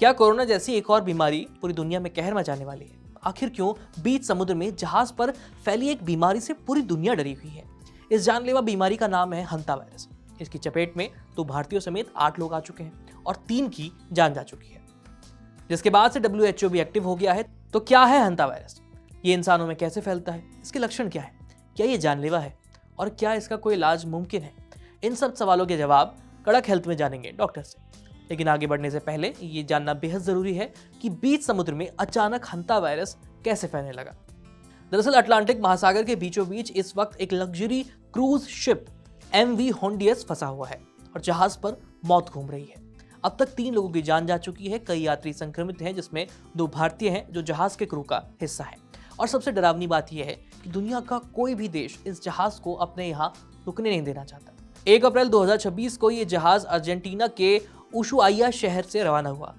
क्या कोरोना जैसी एक और बीमारी पूरी दुनिया में कहर मचाने वाली है? आखिर क्यों बीच समुद्र में जहाज पर फैली एक बीमारी से पूरी दुनिया डरी हुई है? इस जानलेवा बीमारी का नाम है हंता वायरस। इसकी चपेट में 2 भारतीयों समेत 8 लोग आ चुके हैं और 3 की जान जा चुकी है, जिसके बाद से WHO भी एक्टिव हो गया है। तो क्या है हंता वायरस? ये इंसानों में कैसे फैलता है? इसके लक्षण क्या है? क्या ये जानलेवा है और क्या इसका कोई इलाज मुमकिन है? इन सब सवालों के जवाब कड़क हेल्थ में जानेंगे डॉक्टर से। लेकिन आगे बढ़ने से पहले ये जानना बेहद जरूरी है कि बीच समुद्र में अचानक हंता वायरस कैसे फैलने लगा। दरअसल अटलांटिक महासागर के बीचों बीच इस वक्त एक luxury cruise ship MV Hondius फंसा हुआ है और जहाज पर मौत घूम रही है। अब तक 3 लोगों की जान जा चुकी है, कई यात्री संक्रमित हैं, जिसमें 2 भारतीय हैं जो जहाज के क्रू का हिस्सा है। और सबसे डरावनी बात यह है कि दुनिया का कोई भी देश इस जहाज को अपने यहाँ रुकने नहीं देना चाहता। 1 अप्रैल 2026 को ये जहाज अर्जेंटीना के उशुआइया शहर से रवाना हुआ।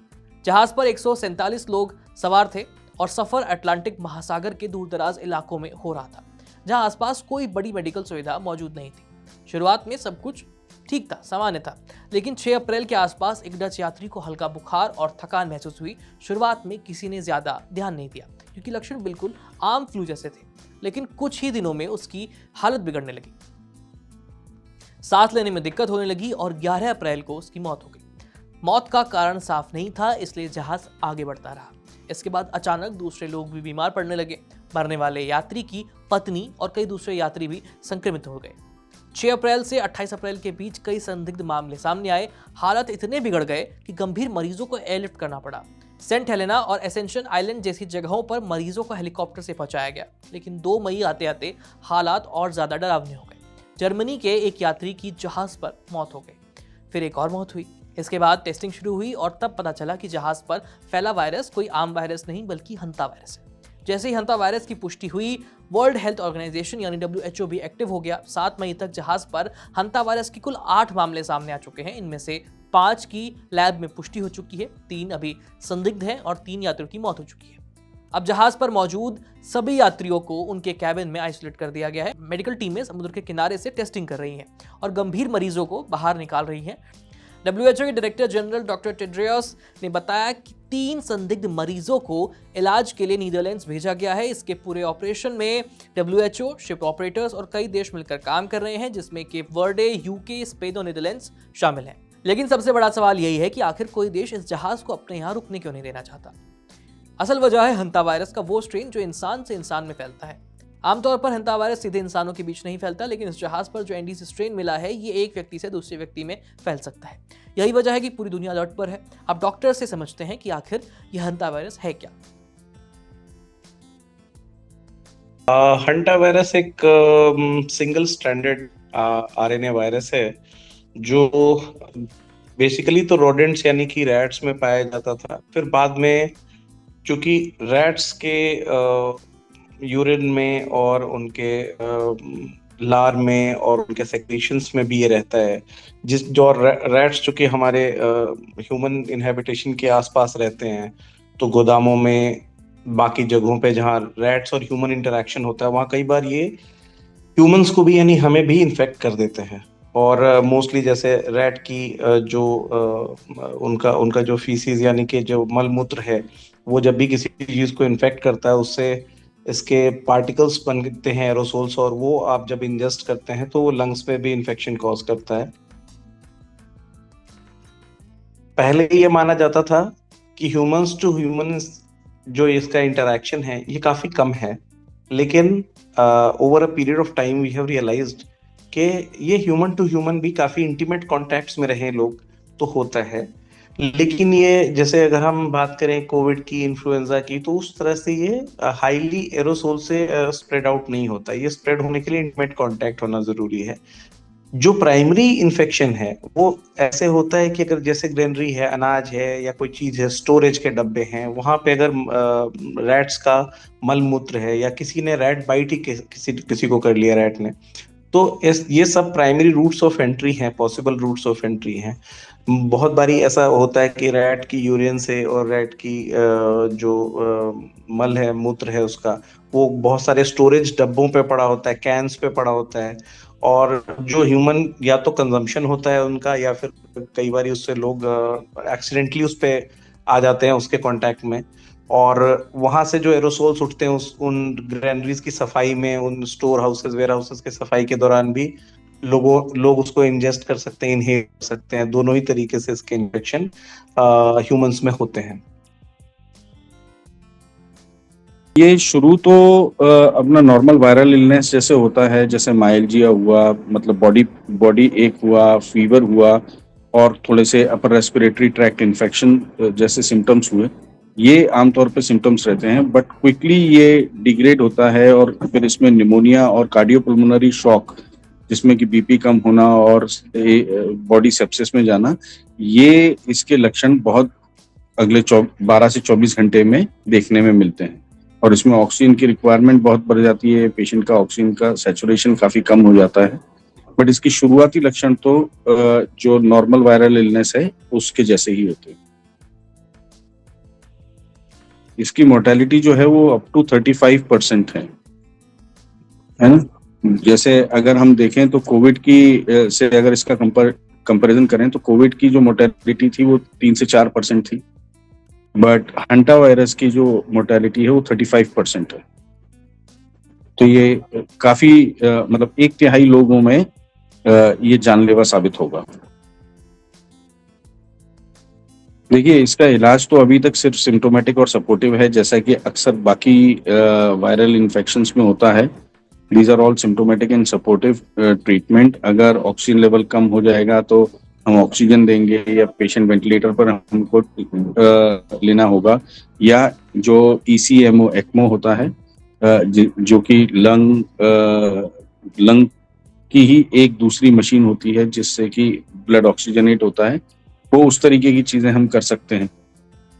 जहाज पर 147 लोग सवार थे और सफर अटलांटिक महासागर के दूरदराज इलाकों में हो रहा था, जहां आसपास कोई बड़ी मेडिकल सुविधा मौजूद नहीं थी। शुरुआत में सब कुछ ठीक था, सामान्य था, लेकिन 6 अप्रैल के आसपास एक डच यात्री को हल्का बुखार और थकान महसूस हुई। शुरुआत में किसी ने ज्यादा ध्यान नहीं दिया क्योंकि लक्षण बिल्कुल आम फ्लू जैसे थे, लेकिन कुछ ही दिनों में उसकी हालत बिगड़ने लगी, सांस लेने में दिक्कत होने लगी और 11 अप्रैल को उसकी मौत हो गई। मौत का कारण साफ नहीं था, इसलिए जहाज आगे बढ़ता रहा। इसके बाद अचानक दूसरे लोग भी बीमार पड़ने लगे। मरने वाले यात्री की पत्नी और कई दूसरे यात्री भी संक्रमित हो गए। 6 अप्रैल से 28 अप्रैल के बीच कई संदिग्ध मामले सामने आए। हालत इतने बिगड़ गए कि गंभीर मरीजों को एयरलिफ्ट करना पड़ा। सेंट हेलेना और एसेंशन आइलैंड जैसी जगहों पर मरीजों को हेलीकॉप्टर से पहुंचाया गया, लेकिन 2 मई आते आते हालात और ज्यादा डरावने हो गए। जर्मनी के एक यात्री की जहाज पर मौत हो गई, फिर एक और मौत हुई। इसके बाद टेस्टिंग शुरू हुई और तब पता चला कि जहाज पर फैला वायरस कोई आम वायरस नहीं बल्कि हंता वायरस है। जैसे ही हंता वायरस की पुष्टि हुई, वर्ल्ड हेल्थ ऑर्गेनाइजेशन यानी WHO भी एक्टिव हो गया। 7 मई तक जहाज पर हंता वायरस की कुल 8 मामले सामने आ चुके हैं। इनमें से 5 की लैब में पुष्टि हो चुकी है, 3 अभी संदिग्ध हैं और 3 यात्रियों की मौत हो चुकी है। अब जहाज पर मौजूद सभी यात्रियों को उनके कैबिन में आइसोलेट कर दिया गया है। मेडिकल टीमें समुद्र के किनारे से टेस्टिंग कर रही हैं और गंभीर मरीजों को बाहर निकाल रही हैं। WHO के डायरेक्टर जनरल डॉक्टर टेड्रियस ने बताया कि 3 संदिग्ध मरीजों को इलाज के लिए नीदरलैंड्स भेजा गया है। इसके पूरे ऑपरेशन में WHO, शिप ऑपरेटर्स और कई देश मिलकर काम कर रहे हैं, जिसमें केप वर्डे, UK, स्पेन और नीदरलैंड्स शामिल हैं। लेकिन सबसे बड़ा सवाल यही है कि आखिर कोई देश इस जहाज को अपने यहाँ रुकने क्यों नहीं देना चाहता। असल वजह है हंता वायरस का वो स्ट्रेन जो इंसान से इंसान में फैलता है। आमतौर पर हंता वायरस सीधे इंसानों के बीच नहीं फैलता, लेकिन इस जहाज पर जो एंडीज स्ट्रेन मिला है ये एक व्यक्ति से दूसरे व्यक्ति में फैल सकता है। यही वजह है कि पूरी दुनिया अलर्ट पर है। अब डॉक्टर से समझते हैं कि आखिर यह हंता वायरस है क्या। हंटा वायरस एक सिंगल स्ट्रैंडेड RNA वायरस है जो बेसिकली तो रोडेंट्स यानी कि रैट्स में पाया जाता था। फिर बाद में चूंकि रैट्स के यूरिन में और उनके लार में और उनके सेक्रीशंस में भी ये रहता है, जो रैट्स चूंकि हमारे ह्यूमन इनहेबिटेशन के आसपास रहते हैं, तो गोदामों में, बाकी जगहों पे जहाँ रैट्स और ह्यूमन इंटरेक्शन होता है, वहाँ कई बार ये ह्यूमंस को भी यानी हमें भी इन्फेक्ट कर देते हैं। और मोस्टली जैसे रैट की जो उनका जो फीसिस यानी कि जो मलमूत्र है, वो जब भी किसी चीज को इन्फेक्ट करता है उससे इसके पार्टिकल्स बनते हैं, एरोसोल्स, और वो आप जब इंजेस्ट करते हैं तो वो लंग्स पे भी इन्फेक्शन कॉज करता है। पहले ये माना जाता था कि ह्यूमंस टू ह्यूमंस जो इसका इंटरेक्शन है ये काफी कम है, लेकिन over a period of time we have realised कि ये ह्यूमन टू ह्यूमन भी काफी इंटीमेट कॉन्टैक्ट्स में रहे लोग तो होता है। लेकिन ये जैसे अगर हम बात करें कोविड की, इन्फ्लुएंजा की, तो उस तरह से ये हाईली एरोसोल से स्प्रेड आउट नहीं होता। ये स्प्रेड होने के लिए इंटीमेट कॉन्टैक्ट होना जरूरी है। जो प्राइमरी इन्फेक्शन है वो ऐसे होता है कि अगर जैसे ग्रेनरी है, अनाज है या कोई चीज है, स्टोरेज के डब्बे हैं, वहां पे अगर रैट्स का मलमूत्र है या किसी ने रैट बाइट ही किसी को कर लिया रैट ने, तो ये सब प्राइमरी रूट्स ऑफ एंट्री हैं, पॉसिबल रूट्स ऑफ एंट्री हैं। बहुत बारी ऐसा होता है कि रैट की यूरिन से और रैट की जो मल है, मूत्र है उसका, वो बहुत सारे स्टोरेज डब्बों पे पड़ा होता है, कैंस पे पड़ा होता है, और जो ह्यूमन या तो कंजम्पशन होता है उनका, या फिर कई बार उससे लोग एक्सीडेंटली उस पे आ जाते हैं उसके कांटेक्ट में, और वहां से जो एरोसोल्स उठते हैं उस उन ग्रैनरीज की सफाई में, उन स्टोर हाउसेस वेयर हाउसेस की सफाई के दौरान भी लोग उसको इंजेस्ट कर सकते हैं, इनहेल कर सकते हैं। दोनों ही तरीके से इसके इन्फेक्शन ह्यूमंस में होते हैं। ये शुरू तो अपना नॉर्मल वायरल इलनेस जैसे होता है, जैसे माइल्जिया हुआ, मतलब बॉडी एक हुआ, फीवर हुआ और थोड़े से अपर रेस्पिरेटरी ट्रैक्ट इन्फेक्शन जैसे सिम्टम्स हुए, ये आमतौर पे सिम्टम्स रहते हैं। बट क्विकली ये डिग्रेड होता है और फिर इसमें निमोनिया और कार्डियोपल्मोनरी शॉक, जिसमें कि बीपी कम होना और बॉडी सेप्सिस में जाना, ये इसके लक्षण बहुत अगले 12 से 24 घंटे में देखने में मिलते हैं। और इसमें ऑक्सीजन की रिक्वायरमेंट बहुत बढ़ जाती है, पेशेंट का ऑक्सीजन का सैचुरेशन काफी कम हो जाता है। बट इसकी शुरुआती लक्षण तो जो नॉर्मल वायरल इलनेस है उसके जैसे ही होते हैं। इसकी मोर्टेलिटी जो है वो अप टू 35% है ना। जैसे अगर हम देखें तो कोविड की से अगर इसका कंपैरिजन करें तो कोविड की जो मोर्टेलिटी थी वो 3 से 4% थी, बट हंटा वायरस की जो मोर्टेलिटी है वो 35% है। तो ये काफी मतलब 1/3 लोगों में ये जानलेवा साबित होगा। देखिए, इसका इलाज तो अभी तक सिर्फ सिम्टोमेटिक और सपोर्टिव है, जैसा कि अक्सर बाकी वायरल इन्फेक्शंस में होता है। These are all symptomatic and supportive treatment. अगर ऑक्सीजन लेवल कम हो जाएगा तो हम ऑक्सीजन देंगे, या पेशेंट वेंटिलेटर पर हमको लेना होगा, या जो ECMO ECMO होता है, जो कि लंग की ही एक दूसरी मशीन होती है जिससे कि ब्लड ऑक्सीजनेट होता है, वो उस तरीके की चीजें हम कर सकते हैं।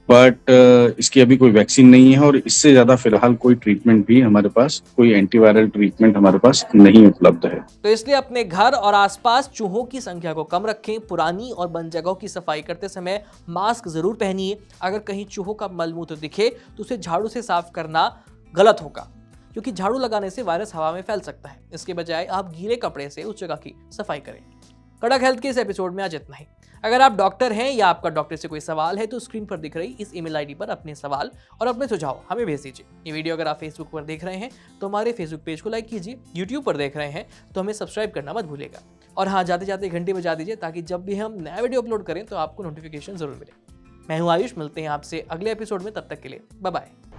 बट इसकी अभी कोई वैक्सीन नहीं है और इससे ज्यादा फिलहाल कोई ट्रीटमेंट भी हमारे पास, कोई एंटीवायरल ट्रीटमेंट हमारे पास नहीं उपलब्ध है। तो इसलिए अपने घर और आसपास चूहों की संख्या को कम रखें। पुरानी और बंद जगहों की सफाई करते समय मास्क जरूर पहनिए। अगर कहीं चूहों का मलमूत्र दिखे तो उसे झाड़ू से साफ करना गलत होगा, क्योंकि झाड़ू लगाने से वायरस हवा में फैल सकता है। इसके बजाय आप गीले कपड़े से उस जगह की सफाई करें। कड़क हेल्थ के इस एपिसोड में आज इतना ही। अगर आप डॉक्टर हैं या आपका डॉक्टर से कोई सवाल है तो स्क्रीन पर दिख रही इस ईमेल आईडी पर अपने सवाल और अपने सुझाव हमें भेज दीजिए। ये वीडियो अगर आप फेसबुक पर देख रहे हैं तो हमारे फेसबुक पेज को लाइक कीजिए। यूट्यूब पर देख रहे हैं तो हमें सब्सक्राइब करना मत भूलिएगा। और हाँ, जाते जाते घंटी बजा दीजिए ताकि जब भी हम नया वीडियो अपलोड करें तो आपको नोटिफिकेशन जरूर मिले। मैं हूँ आयुष, मिलते हैं आपसे अगले एपिसोड में। तब तक के लिए बाय बाय।